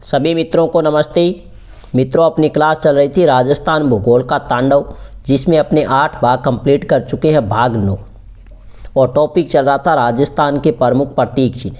सभी मित्रों को नमस्ते। मित्रों, अपनी क्लास चल रही थी राजस्थान भूगोल का तांडव, जिसमें अपने 8 भाग कंप्लीट कर चुके हैं, भाग 9, और टॉपिक चल रहा था राजस्थान के प्रमुख प्रतीक चिन्ह।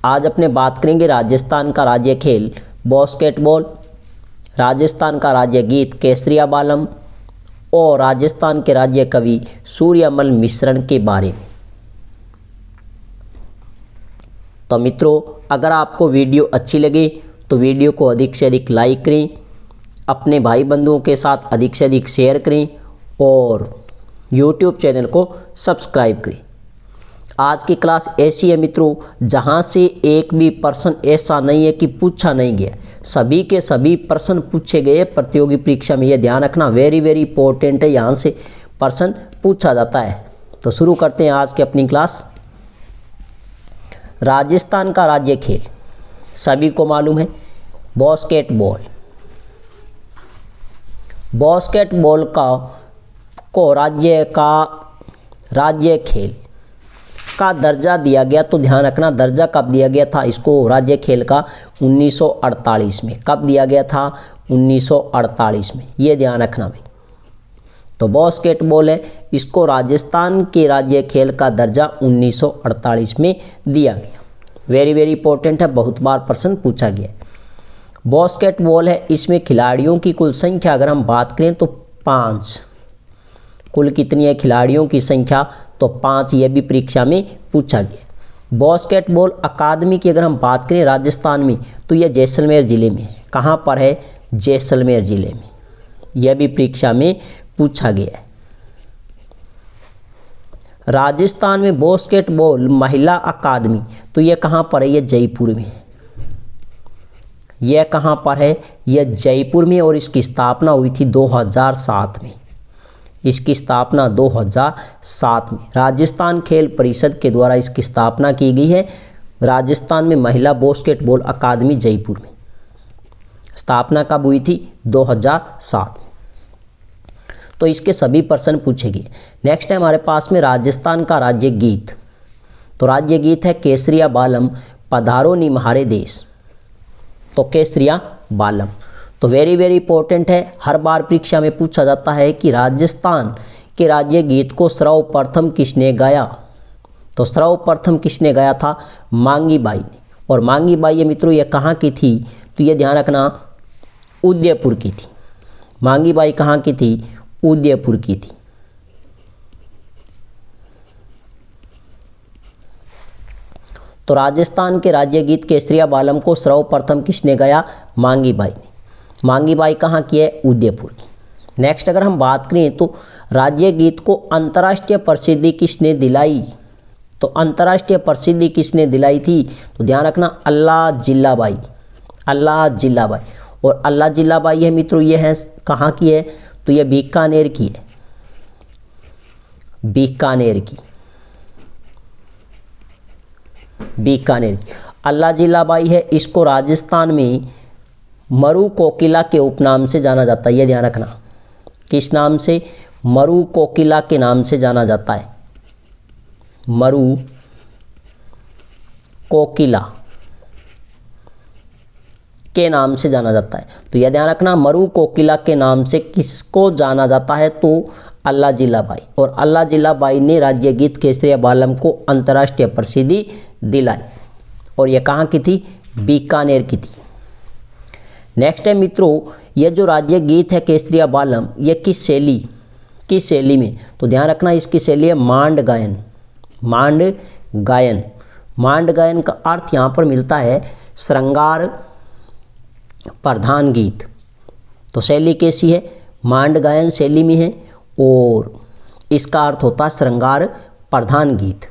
आज अपने बात करेंगे राजस्थान का राज्य खेल बास्केटबॉल, राजस्थान का राज्य गीत केसरिया बालम और राजस्थान के राज्य कवि सूर्यमल मिश्रण के बारे में। तो मित्रों, अगर आपको वीडियो अच्छी लगे तो वीडियो को अधिक से अधिक लाइक करें, अपने भाई बंधुओं के साथ अधिक से अधिक शेयर करें और YouTube चैनल को सब्सक्राइब करें। आज की क्लास ऐसी है मित्रों, जहां से एक भी प्रश्न ऐसा नहीं है कि पूछा नहीं गया, सभी के सभी प्रश्न पूछे गए प्रतियोगी परीक्षा में। यह ध्यान रखना, वेरी वेरी इंपॉर्टेंट है, यहाँ से प्रश्न पूछा जाता है। तो शुरू करते हैं आज की अपनी क्लास। राजस्थान का राज्य खेल सभी को मालूम है, बास्केटबॉल। बास्केटबॉल को राज्य खेल का दर्जा दिया गया। तो ध्यान रखना, दर्जा कब दिया गया था इसको राज्य खेल का? 1948 में। कब दिया गया था? 1948 में। ये ध्यान रखना भाई। तो बास्केटबॉल है, इसको राजस्थान के राज्य खेल का दर्जा 1948 में दिया गया। वेरी वेरी इंपॉर्टेंट है, बहुत बार प्रश्न पूछा गया। बास्केटबॉल है, इसमें खिलाड़ियों की कुल संख्या अगर हम बात करें तो 5। कुल कितनी है खिलाड़ियों की संख्या? तो 5। यह भी परीक्षा में पूछा गया। बास्केटबॉल अकादमी की अगर हम बात करें राजस्थान में तो यह जैसलमेर ज़िले में है। कहाँ पर है? जैसलमेर ज़िले में। यह भी परीक्षा में पूछा गया है। राजस्थान में बास्केटबॉल महिला अकादमी, तो यह कहाँ पर है? यह जयपुर में है। यह कहाँ पर है? यह जयपुर में, और इसकी स्थापना हुई थी 2007 में। इसकी स्थापना 2007 में राजस्थान खेल परिषद के द्वारा इसकी स्थापना की गई है। राजस्थान में महिला बास्केटबॉल अकादमी जयपुर में स्थापना कब हुई थी? 2007 में। तो इसके सभी प्रश्न पूछे गए। नेक्स्ट है हमारे पास में राजस्थान का राज्य गीत। तो राज्य गीत है केसरिया बालम पधारो निम्हारे देश। तो केसरिया बालम तो वेरी वेरी इंपॉर्टेंट है, हर बार परीक्षा में पूछा जाता है कि राजस्थान के राज्य गीत को सर्वप्रथम किसने गाया? तो सर्वप्रथम किसने गाया था? मांगी बाई ने। और मांगी बाई ये मित्रों, ये कहाँ की थी? तो ये ध्यान रखना, उदयपुर की थी। मांगी बाई कहाँ की थी? उदयपुर की थी। तो राजस्थान के राज्य गीत केसरिया बालम को सर्वप्रथम किसने गाया? मांगी बाई ने। मांगी बाई कहाँ की है? उदयपुर की। नेक्स्ट अगर हम बात करें तो राज्य गीत को अंतर्राष्ट्रीय प्रसिद्धि किसने दिलाई? तो अंतर्राष्ट्रीय प्रसिद्धि किसने दिलाई थी? तो ध्यान रखना, अल्लाह जिल्लाबाई। अल्लाह जिल्लाबाई। और अल्लाह जिल्लाबाई है मित्रों, ये है कहाँ की है? तो यह बीकानेर की है। बीकानेर की। बीकानेर की अल्लाह जिल्लाबाई है। इसको राजस्थान में मरु कोकिला के उपनाम से जाना जाता है। यह ध्यान रखना, किस नाम से? मरु कोकिला के नाम से जाना जाता है। मरु कोकिला के नाम से जाना जाता है। तो यह ध्यान रखना, मरु कोकिला के नाम से किसको जाना जाता है? तो अल्लाह जिल्लाबाई। और अल्लाह जिल्लाबाई ने राज्य गीत केसरिया बालम को अंतर्राष्ट्रीय प्रसिद्धि दिलाई। और यह कहाँ की थी? बीकानेर की थी। नेक्स्ट है मित्रों, यह जो राज्य गीत है केसरिया बालम, यह किस शैली में? तो ध्यान रखना, इसकी शैली है मांड गायन। मांड गायन। मांड गायन का अर्थ यहाँ पर मिलता है श्रृंगार प्रधान गीत। तो शैली कैसी है? मांड गायन शैली में है, और इसका अर्थ होता है श्रृंगार प्रधान गीत।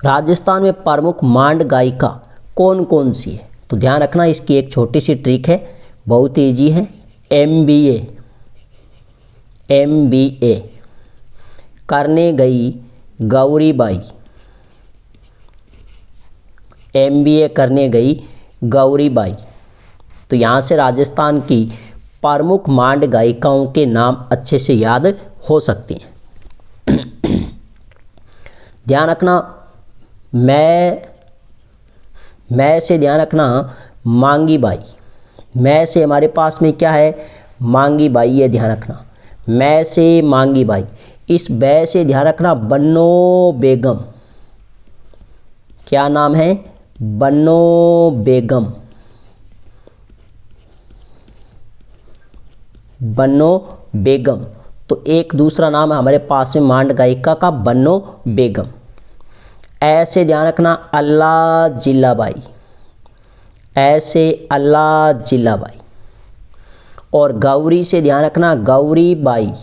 राजस्थान में प्रमुख मांड गायिका कौन कौन सी है? तो ध्यान रखना, इसकी एक छोटी सी ट्रिक है, बहुत ईजी है। MBA करने गई गौरीबाई। MBA करने गई गौरीबाई। तो यहाँ से राजस्थान की प्रमुख मांड गायिकाओं के नाम अच्छे से याद हो सकते हैं। ध्यान रखना, मैं से ध्यान रखना, मांगी बाई। मैं से हमारे पास में क्या है, मांगी बाई, ये ध्यान रखना। मैं से मांगी बाई। इस बै से ध्यान रखना, बन्नो बेगम। क्या नाम है, बन्नो बेगम। बन्नो बेगम। तो एक दूसरा नाम है हमारे पास में मांड गायिका का, बन्नो बेगम। ऐसे ध्यान रखना, अल्लाह जिल्लाबाई। ऐसे अल्लाह जिल्लाबाई। और गौरी से ध्यान रखना, गौरी बाई।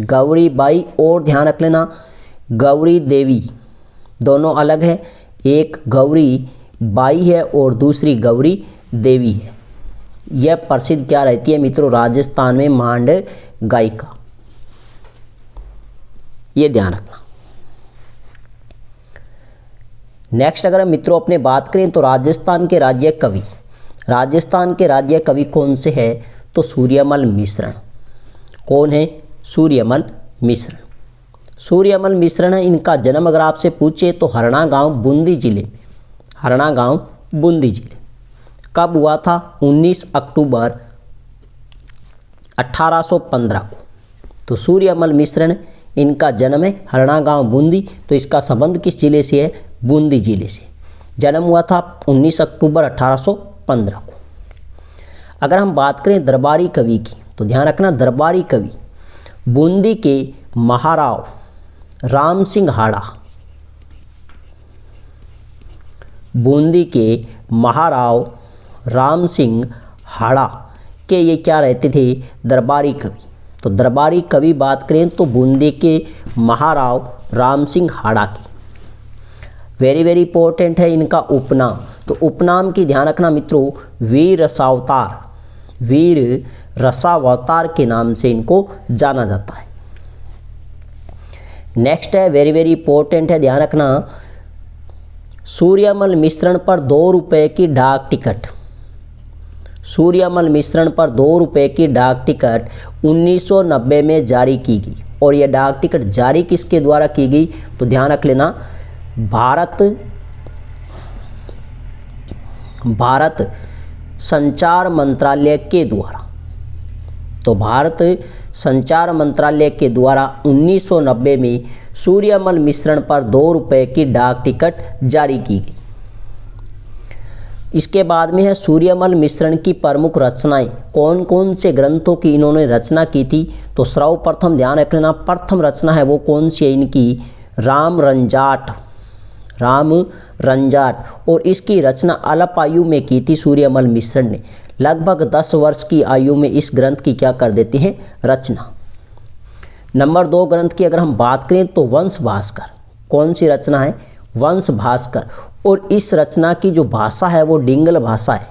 गौरी बाई। और ध्यान रख लेना, गौरी देवी। दोनों अलग है, एक गौरी बाई है और दूसरी गौरी देवी है। यह प्रसिद्ध क्या रहती है मित्रों, राजस्थान में मांड गायिका। ये ध्यान रखना। नेक्स्ट अगर हम मित्रों अपने बात करें तो राजस्थान के राज्य कवि, राजस्थान के राज्य कवि कौन से हैं, तो सूर्यमल मिश्रण। कौन है, सूर्यमल मिश्रण। सूर्यमल मिश्रण है। इनका जन्म अगर आपसे पूछे तो हरना गांव बूंदी जिले, हरना गांव बूंदी जिले। कब हुआ था, 19 अक्टूबर 1815 को। तो सूर्यमल मिश्रण, इनका जन्म है हरना गांव बूंदी। तो इसका संबंध किस जिले से है, बूंदी जिले से। जन्म हुआ था 19 अक्टूबर 1815 को। अगर हम बात करें दरबारी कवि की तो ध्यान रखना, दरबारी कवि बूंदी के महाराव राम सिंह हाड़ा। बूंदी के महाराव राम सिंह हाड़ा के ये क्या रहते थे, दरबारी कवि। तो दरबारी कवि बात करें तो बूंदी के महाराव राम सिंह हाड़ा की। वेरी वेरी इंपॉर्टेंट है इनका उपनाम। तो उपनाम की ध्यान रखना मित्रों, वीर रसावतार। वीर रसावतार के नाम से इनको जाना जाता है। नेक्स्ट है, वेरी वेरी इंपॉर्टेंट है, ध्यान रखना, सूर्यमल मिश्रण पर 2 रुपये की डाक टिकट। सूर्यमल मिश्रण पर 2 रुपये की डाक टिकट 1990 में जारी की गई। और यह डाक टिकट जारी किसके द्वारा की गई, तो ध्यान रख लेना, भारत संचार मंत्रालय के द्वारा। तो भारत संचार मंत्रालय के द्वारा 1990 में सूर्यमल मिश्रण पर 2 रुपये की डाक टिकट जारी की गई। इसके बाद में है सूर्यमल मिश्रण की प्रमुख रचनाएं। कौन कौन से ग्रंथों की इन्होंने रचना की थी, तो सर्वप्रथम ध्यान रख लेना, प्रथम रचना है वो कौन सी है इनकी, राम रंजाट। राम रंजाट। और इसकी रचना अल्प आयु में की थी सूर्यमल मिश्रण ने। लगभग 10 वर्ष की आयु में इस ग्रंथ की क्या कर देते हैं, रचना। नंबर 2 ग्रंथ की अगर हम बात करें तो वंश भास्कर। कौन सी रचना है, वंश भास्कर। और इस रचना की जो भाषा है वो डिंगल भाषा है।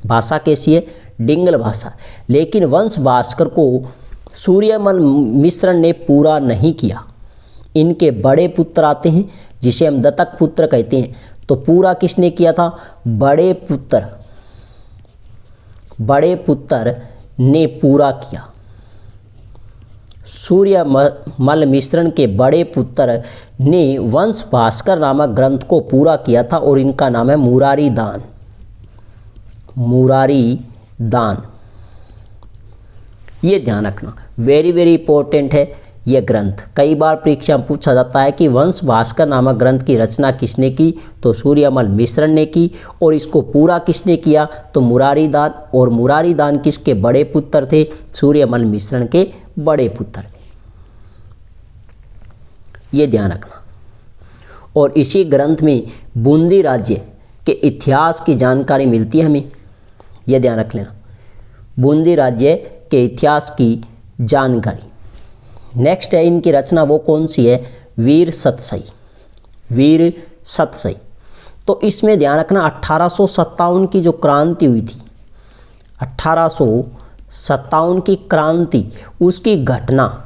भाषा कैसी है, डिंगल भाषा। लेकिन वंश भास्कर को सूर्यमल मिश्रण ने पूरा नहीं किया। इनके बड़े पुत्र आते हैं जिसे हम दत्तक पुत्र कहते हैं। तो पूरा किसने किया था, बड़े पुत्र ने पूरा किया। सूर्यमल मिश्रण के बड़े पुत्र ने वंश भास्कर नामक ग्रंथ को पूरा किया था और इनका नाम है मुरारी दान। मुरारी दान, ये ध्यान रखना, वेरी वेरी इंपॉर्टेंट है यह ग्रंथ। कई बार परीक्षा में पूछा जाता है कि वंश भास्कर नामक ग्रंथ की रचना किसने की, तो सूर्यमल मिश्रण ने की। और इसको पूरा किसने किया, तो मुरारी दान। और मुरारी दान किसके बड़े पुत्र थे, सूर्यमल मिश्रण के बड़े पुत्र थे। ये ध्यान रखना। और इसी ग्रंथ में बूंदी राज्य के इतिहास की जानकारी मिलती है हमें, यह ध्यान रख लेना, बूंदी राज्य के इतिहास की जानकारी। नेक्स्ट है इनकी रचना वो कौन सी है, वीर सतसई। वीर सतसई। तो इसमें ध्यान रखना 1857 की जो क्रांति हुई थी, 1857 की क्रांति, उसकी घटना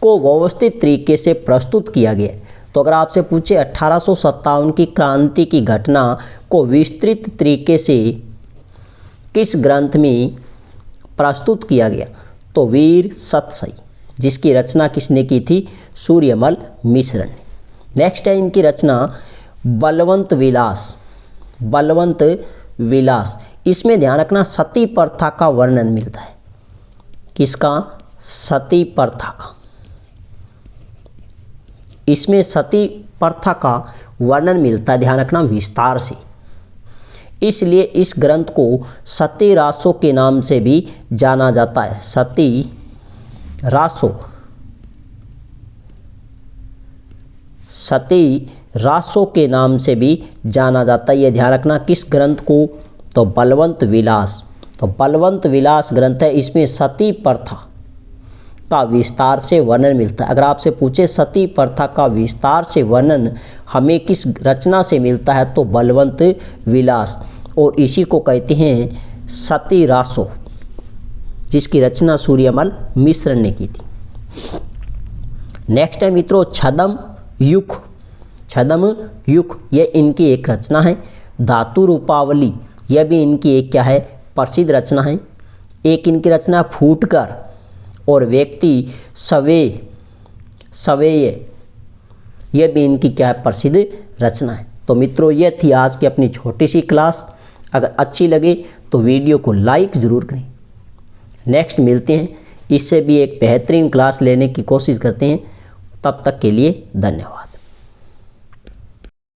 को व्यवस्थित तरीके से प्रस्तुत किया गया। तो अगर आपसे पूछे 1857 की क्रांति की घटना को विस्तृत तरीके से किस ग्रंथ में प्रस्तुत किया गया, तो वीर सतसई, जिसकी रचना किसने की थी, सूर्यमल मिश्रण ने। नेक्स्ट है इनकी रचना बलवंत विलास। बलवंत विलास। इसमें ध्यान रखना सती प्रथा का वर्णन मिलता है। किसका? सती प्रथा का। इसमें सती प्रथा का वर्णन मिलता है, ध्यान रखना, विस्तार से। इसलिए इस ग्रंथ को सती रासो के नाम से भी जाना जाता है। सती रासो, सती रासो के नाम से भी जाना जाता है। यह ध्यान रखना। किस ग्रंथ को? तो बलवंत विलास। तो बलवंत विलास ग्रंथ है, इसमें सती प्रथा का विस्तार से वर्णन मिलता है। अगर आपसे पूछे सती प्रथा का विस्तार से वर्णन हमें किस रचना से मिलता है, तो बलवंत विलास, और इसी को कहते हैं सती रासो, जिसकी रचना सूर्यमल मिश्र ने की थी। नेक्स्ट है मित्रों छद्म युग। छद्म युग यह इनकी एक रचना है। धातु रूपावली यह भी इनकी एक क्या है? प्रसिद्ध रचना है। एक इनकी रचना फूटकर और व्यक्ति सवेय यह भी इनकी क्या है? प्रसिद्ध रचना है। तो मित्रों यह थी आज की अपनी छोटी सी क्लास। अगर अच्छी लगे तो वीडियो को लाइक ज़रूर करें। नेक्स्ट मिलते हैं, इससे भी एक बेहतरीन क्लास लेने की कोशिश करते हैं। तब तक के लिए धन्यवाद।